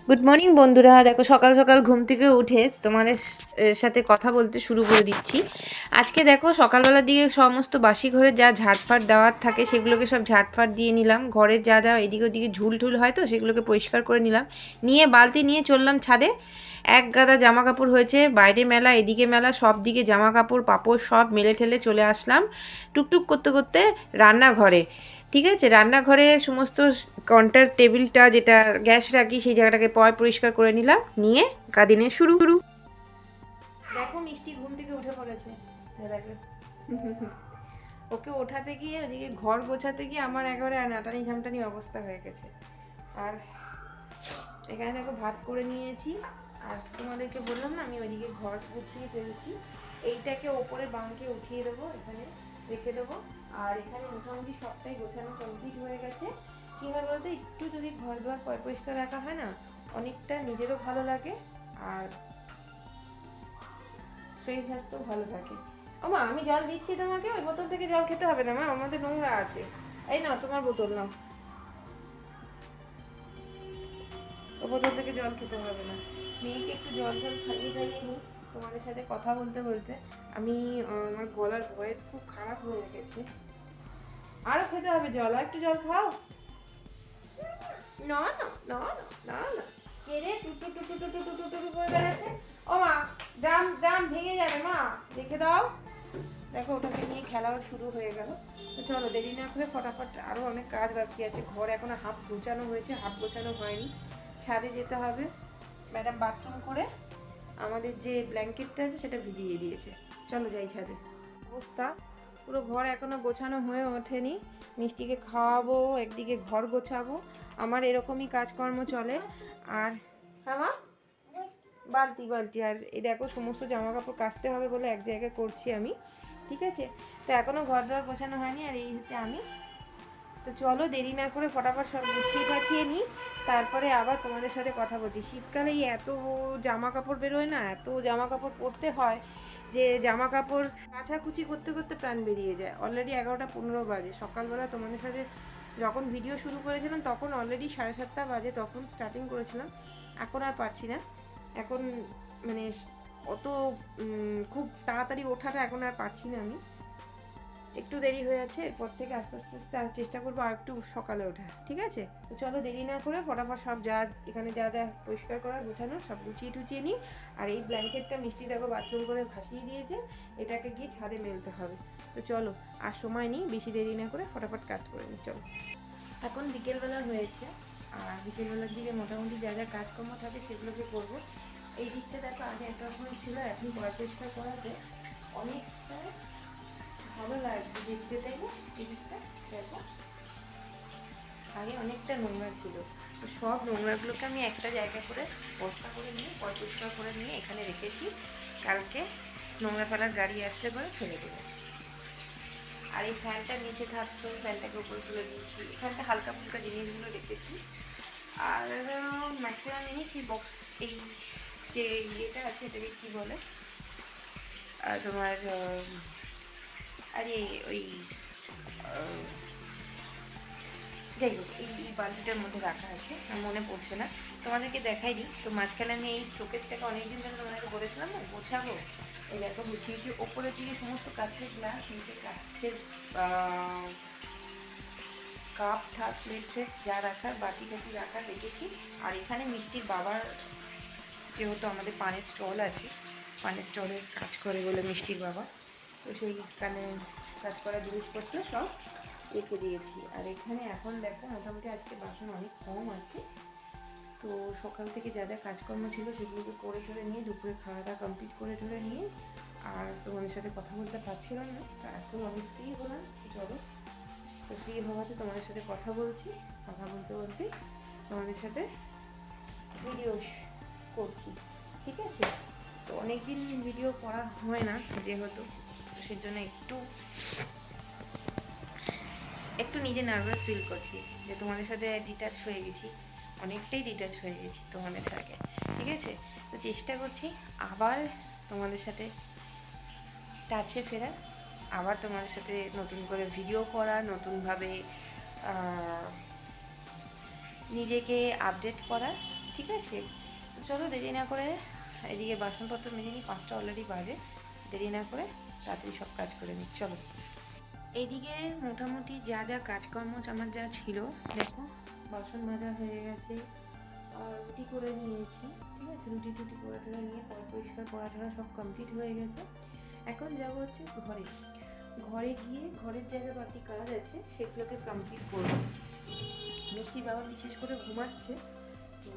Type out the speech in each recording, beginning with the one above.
Good morning বন্ধুরা। দেখো সকাল সকাল ঘুম থেকে উঠে তোমাদের সাথে কথা বলতে শুরু করে দিচ্ছি। আজকে দেখো সকালবেলার দিকে সমস্ত বাসি ঘরে যা ঝাড়ফাট দেওয়ার থাকে সেগুলোকে সব ঝাড়ফাট দিয়ে নিলাম। ঘরের যা যা এদিকে ওদিকে ঝুল ঠুল হয় তো সেগুলোকে পরিষ্কার করে নিলাম। নিয়ে বালতি নিয়ে চললাম ছাদে। এক গাদা জামা কাপড় হয়েছে, বাইরে মেলা এদিকে মেলা, সব দিকে জামা কাপড় পাপড় সব মেলে ঠেলে চলে আসলাম টুকটুক করতে করতে রান্নাঘরে। ঠিক আছে, রান্নাঘরের সমস্ত কাউন্টার টেবিলটা যেটা গ্যাস রাখি সেই জায়গাটাকে পরিষ্কার করে নিলাম। নিয়ে কাদিনের শুরু। দেখো মিষ্টি ঘুম থেকে উঠে পড়েছে। দেখো ওকে ওঠাতে গিয়ে ওদিকে ঘর গোছাতে গিয়ে আমার একেবারে নাটানি ঝামটানি অবস্থা হয়ে গেছে। আর এখানে দেখো ভাত করে নিয়েছি। আর তোমাদেরকে বললাম না আমি ওইদিকে ঘর গুছিয়ে ফেলেছি। এইটাকে ওপরে বাঁকে উঠিয়ে দেবো, এখানে রেখে দেবো। আর এখানে মোটামুটি সবটাই গোছানো কমপ্লিট হয়ে গেছে। কী হয় বলতে, একটু যদি ঘর দুয়ার পরিষ্কার রাখা হয় না, অনেকটা নিজেরও ভালো লাগে আর শরীর স্বাস্থ্য ভালো থাকে। ও মা, আমি জল দিচ্ছি তোমাকে, ওই বোতল থেকে জল খেতে হবে না মা, আমাদের নোংরা আছে। এই নাও তোমার বোতল নাও, ও বোতল থেকে জল খেতে হবে না। মেয়েকে একটু জল খাইয়ে নিই তোমাদের সাথে কথা বলতে বলতে। আমি আমার গলার ভয়েস খুব খারাপ হয়ে গেছে। আরো খেতে হবে জল, আর একটু জল খাও। না না না না না না, কে রে টুটু টুটু টুটু টুটু টুটু করে বেড়াচ্ছে? ও মা, ড্রাম ড্রাম ভেঙে যাবে মা, রেখে দাও। দেখো ওটাকে নিয়ে খেলাও শুরু হয়ে গেল। তো চলো দেরি না করে ফটাফট, আরও অনেক কাজ বাকি আছে। ঘর এখনো হাফ গোছানো হয়েছে, হাফ গোছানো হয়নি। ছাদে যেতে হবে। ম্যাডাম বাথরুম করে আমাদের যে ব্ল্যাঙ্কেটটা আছে সেটা ভিজিয়ে দিয়েছে। চলো যাই ছাদে। অবস্থা পুরো ঘর এখনো গোছানো হয়ে ওঠেনি। মিষ্টিকে খাওয়াবো, একদিকে ঘর গোছাবো, আমার এরকমই কাজকর্ম চলে। আর হ্যাঁ বালতি বালতি, আর এই দেখো সমস্ত জামা কাপড় কাচতে হবে বলে এক জায়গায় করছি আমি। ঠিক আছে, তো এখনো ঘর দর গোছানো হয়নি। আর এই হচ্ছে আমি। তো চলো দেরি না করে ফটাফট সব গুছিয়ে গাছিয়ে নিই, তারপরে আবার তোমাদের সাথে কথা বলছি। শীতকালে এত জামা কাপড় বেরোয় না, এত জামা কাপড় পরতে হয় যে জামা কাপড় কাচাকুচি করতে করতে প্রাণ বেরিয়ে যায়। অলরেডি 11:15 বাজে। সকালবেলা তোমাদের সাথে যখন ভিডিও শুরু করেছিলাম তখন অলরেডি 7:30 বাজে, তখন স্টার্টিং করেছিলাম। এখন আর পারছি না, এখন মানে অত খুব তাড়াতাড়ি ওঠাটা এখন আর পারছি না আমি। একটু দেরি হয়ে যাচ্ছে, এরপর থেকে আস্তে আস্তে আস্তে চেষ্টা করবো আর একটু সকালে ওঠা। ঠিক আছে, তো চলো দেরি না করে ফটাফট সব যা এখানে যা যা পরিষ্কার করা গোছানো সব গুছিয়ে টুচিয়ে নিই। আর এই ব্ল্যাঙ্কেটটা মিষ্টি দেখো বাথরুম করে ভাসিয়ে দিয়েছে, এটাকে গিয়ে ছাদে মেলতে হবে। তো চলো আর সময় নিই, বেশি দেরি না করে ফটাফট কাজ করে নিই। চলো, এখন বিকেলবেলা হয়েছে। আর বিকেলবেলার দিকে মোটামুটি যা যা কাজকর্ম থাকে সেগুলোকে করবো। এই দিকটা দেখো আগে একরকমই ছিল, এখন পরিষ্কার করাতে অনেকটা ভালো লাগবে দেখতে। দেখো এই দিকটা দেখো, আগে অনেকটা নোংরা ছিল। তো সব নোংরাগুলোকে আমি একটা জায়গা করে বস্তা করে নিয়ে পরিষ্কার করে নিয়ে এখানে রেখেছি। কালকে নোংরা ফেলার গাড়ি আসলে পরে ফেলে দেবো। আর এই ফ্যানটা নিচে থাকছে, ফ্যানটাকে উপরে তুলে দিয়েছি। এখানটা হালকা ফুলকা জিনিসগুলো রেখেছি। আর ম্যাক্সিমাম জিনিস এই বক্স, এই যে ইয়েটা আছে এটাকে কী বলে তোমার, আরে ওই যাই হোক এই বালতিটার মধ্যে রাখা আছে, মনে পড়ছে না, তোমাদেরকে দেখাই দিই। তো মাঝখানে আমি এই শোকেসটাকে অনেকদিন ধরে তোমাদেরকে বলেছিলাম না গোছাবো। এই দেখো গুছিয়েছি, ওপরের দিকে সমস্ত কাঁচের গ্লাস, নিচে কাঁচের কাপ ঠাপ প্লেট ফ্লেট যা রাখার বাটি টাটি রাখার রেখেছি। আর এখানে মিষ্টির বাবার যেহেতু আমাদের পানের স্টল আছে, পানের স্টলের কাজ করে বলে মিষ্টির বাবা, তো সেইখানে কাজ করা জিনিসপত্র সব রেখে দিয়েছি। আর এখানে এখন দেখো মোটামুটি আজকে বাসন অনেক কম আছে। তো সকাল থেকে যা যা কাজকর্ম ছিল সেগুলোকে করে টরে নিয়ে দুপুরে খাওয়া দাওয়া কমপ্লিট করে টরে নিয়ে আর তোমাদের সাথে কথা বলতে পারছিলাম না, তো এখন অনেক ফ্রি হলাম। চলো, তো ফ্রি হওয়াতে তোমাদের সাথে কথা বলছি, কথা বলতে বলতে তোমাদের সাথে ভিডিও করছি। ঠিক আছে, তো অনেকদিন ভিডিও করা হয় না যেহেতু, সেই জন্য একটু নিজে নার্ভাস ফিল করছি যে তোমাদের সাথে ডিটাচ হয়ে গেছি, অনেকটাই ডিটাচ হয়ে গেছি তোমাদের সাথে। ঠিক আছে, তো চেষ্টা করছি আবার তোমাদের সাথে টাচে ফেরা, আবার তোমাদের সাথে নতুন করে ভিডিও করা, নতুনভাবে নিজেকে আপডেট করা। ঠিক আছে? তো চলো দেরি না করে এদিকে বাসনপত্র মেজে নিই, 5টা অলরেডি বাজে। দেরি না করে তাড়াতাড়ি সব কাজ করে নিই, চলো। এদিকে মোটামুটি যা যা কাজকর্ম আমার যা ছিল, দেখো বাসন মাজা হয়ে গেছে, আর রুটি করে নিয়েছি, ঠিক আছে? রুটি টুটি পোড়াটোড়া নিয়ে পরিষ্কার পড়াটোড়া সব কমপ্লিট হয়ে গেছে। এখন যাব হচ্ছে ঘরে। ঘরে গিয়ে ঘরের জায়গা বাকি কাজ আছে সেগুলোকে কমপ্লিট করবো। মিষ্টির বাবা বিশেষ করে ঘুমাচ্ছে, তো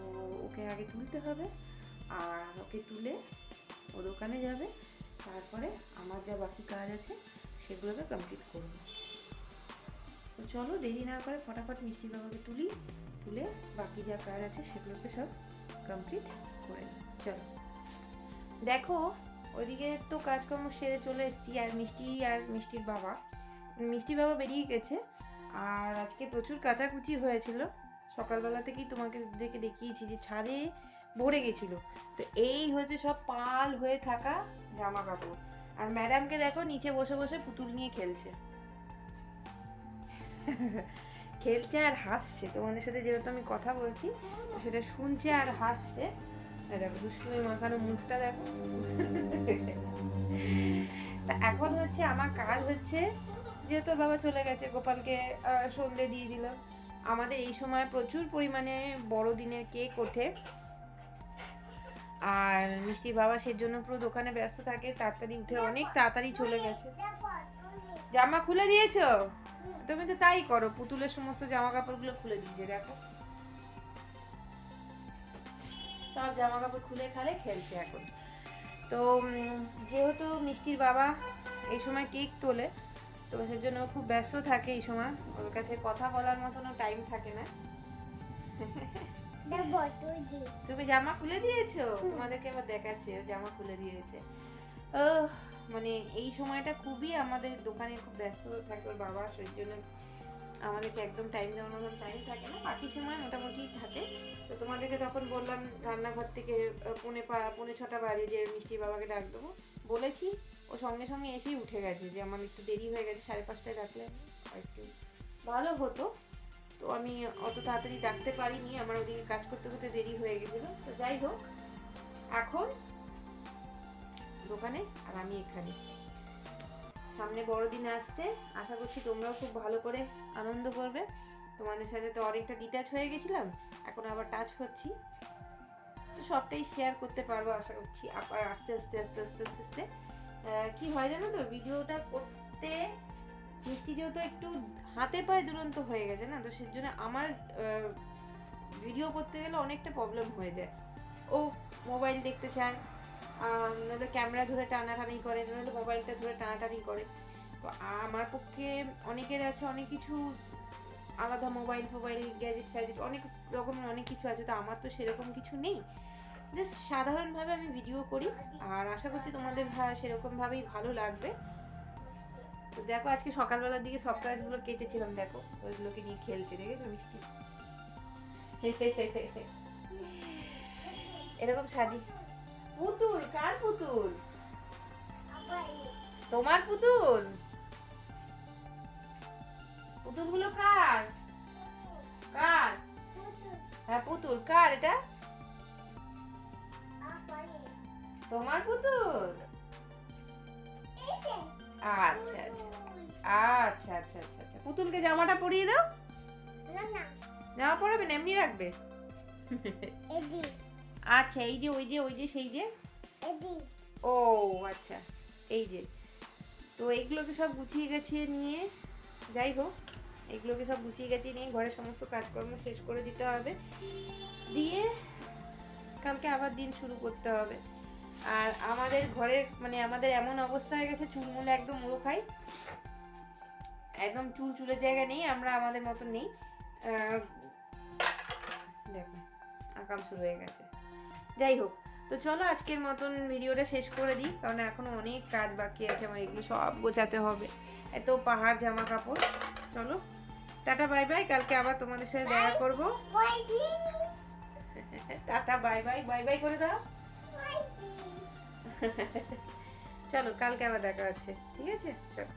ওকে আগে তুলতে হবে, আর ওকে তুলে ও দোকানে যাবে, তারপরে আমার যা বাকি কাজ আছে সেগুলোকে কমপ্লিট করব। তো চলো দেরি না করে ফটাফট মিষ্টি বাবাকে তুলে বাকি যা কাজ আছে সেগুলোকে সব কমপ্লিট করে নিই, চলো। দেখো ওইদিকে তো কাজকর্ম সেরে চলে এসেছি, আর মিষ্টির বাবা বেরিয়ে গেছে। আর আজকে প্রচুর কাচাকুচি হয়েছিল, সকালবেলা থেকেই তোমাকে দেখিয়েছি যে ছাদে ভরে গেছিল। তো এই হচ্ছে সব পাল হয়ে থাকা জামা কাপড়। আর ম্যাডামকে দেখো নিচে বসে বসে পুতুল নিয়ে খেলছে খেলছে আর হাসছে। তোমাদের সাথে যেহেতু আমি কথা বলছি সেটা শুনছে আর হাসছে। দেখো দুষ্টুমি মাখানো মুখটা দেখো তা এখন হচ্ছে আমার কাজ হচ্ছে, যেহেতু বাবা চলে গেছে, গোপালকে সন্ধে দিয়ে দিল। আমাদের এই সময় প্রচুর পরিমাণে বড়দিনের কেক ওঠে, আর মিষ্টির বাবা সেজন্য পুরো দোকানে ব্যস্ত থাকে। তাড়াতাড়ি উঠে অনেক তাড়াতাড়ি চলে গেছে। জামা খুলে দিয়েছো? তুমি তো তাই করো, পুতুলের সমস্ত জামা কাপড়গুলো খুলে দিয়েছে, দেখো সব জামা কাপড় খুলে খেলছে এখন। তো যেহেতু মিষ্টির বাবা এই সময় কেক তোলে, তো সেজন্য খুব ব্যস্ত থাকে এই সময়, ওর কাছে কথা বলার মতনও টাইম থাকে না। তুমি জামা খুলে দিয়েছো? তোমাদেরকে আবার দেখাচ্ছে জামা খুলে দিয়েছে। মানে এই সময়টা খুবই আমাদের দোকানে খুব ব্যস্ত থাকে ওর বাবা, সেই জন্য আমাদেরকে একদম টাইম দেওয়ার মতন টাইম থাকে না, বাকি সময় মোটামুটি থাকে। তো তোমাদেরকে তখন বললাম রান্নাঘর থেকে পৌনে 6টা বাজে যে মিষ্টির বাবাকে ডাক দেবো, বলেছি। ও সঙ্গে সঙ্গে এসেই উঠে গেছে যে আমার একটু দেরি হয়ে গেছে, 5:30টায় ডাকলে একটু ভালো হতো। তো আমি অত তাড়াতাড়ি ডাকতে পারিনি, আমার ওদিকে কাজ করতে করতে দেরি হয়ে গেছিলো। তো যাই হোক, এখন দোকানে আর আমি এখানে। সামনে বড়দিন আসছে, আশা করছি তোমরাও খুব ভালো করে আনন্দ করবে। তোমাদের সাথে তো অনেকটা ডিটাচ হয়ে গেছিলাম, এখন আবার টাচ হচ্ছি, তো সবটাই শেয়ার করতে পারবো আশা করছি। আবার আস্তে আস্তে কি হয় জানো তো, ভিডিওটা করতে মিষ্টি যেহেতু একটু হাতে পায়ে দুরন্ত হয়ে গেছে না, তো সেজন্য আমার ভিডিও করতে গেলে অনেকটা প্রবলেম হয়ে যায়। ও মোবাইল দেখতে চায়, নাহলে ক্যামেরা ধরে টানাটানি করে, নাহলে মোবাইলটা ধরে টানাটানি করে। তো আমার পক্ষে, অনেকের আছে অনেক কিছু আলাদা মোবাইল গ্যাজেট ফ্যাজেট অনেক রকমের অনেক কিছু আছে, তো আমার তো সেরকম কিছু নেই। জাস্ট সাধারণভাবে আমি ভিডিও করি, আর আশা করছি তোমাদের সেরকমভাবেই ভালো লাগবে। তো দেখো আজকে সকালবেলার দিকে সব কাজগুলো কেচেছিলাম, দেখো ওইগুলোকে নিয়ে খেলছে, দেখেছো মিষ্টি? এরকম সাজি। পুতুল? কার পুতুল? তোমার পুতুল? পুতুলগুলো কার? কার? হ্যাঁ পুতুল কার এটা? তোমার পুতুল? আচ্ছা আচ্ছা। পুতুলকে জামাটা পরিয়ে দাও। জামা পরাবে না, এমনি রাখবে? আচ্ছা, এই যে ওই যে সেই যে, ও আচ্ছা, এই যে। তো এইগুলোকে সব গুছিয়ে গেছিয়ে নিয়ে, যাই হোক এগুলোকে সব গুছিয়ে গেছিয়ে নিয়ে ঘরের সমস্ত কাজকর্ম শেষ করে দিতে হবে, দিয়ে কালকে আবার দিন শুরু করতে হবে। আর আমাদের ঘরে মানে আমাদের এমন অবস্থা হয়ে গেছে, চুলমুলে একদম মুড়ো খাই, একদম চুলের জায়গা নেই, আমরা আমাদের মতন নেই। দেখো আকাম শুরু হয়ে গেছে। যাই হোক, তো চলো আজকের মতন ভিডিওটা শেষ করে দিই, কারণ এখনো অনেক কাজ বাকি আছে আমার, এগুলো সব গোছাতে হবে, এত পাহাড় জামা কাপড়। চলো টাটা বাই বাই, কালকে আবার তোমাদের সাথে দেখা করবো। টাটা বাই বাই করে দাও। চলো কালকে আবার দেখা হচ্ছে, ঠিক আছে? চলো।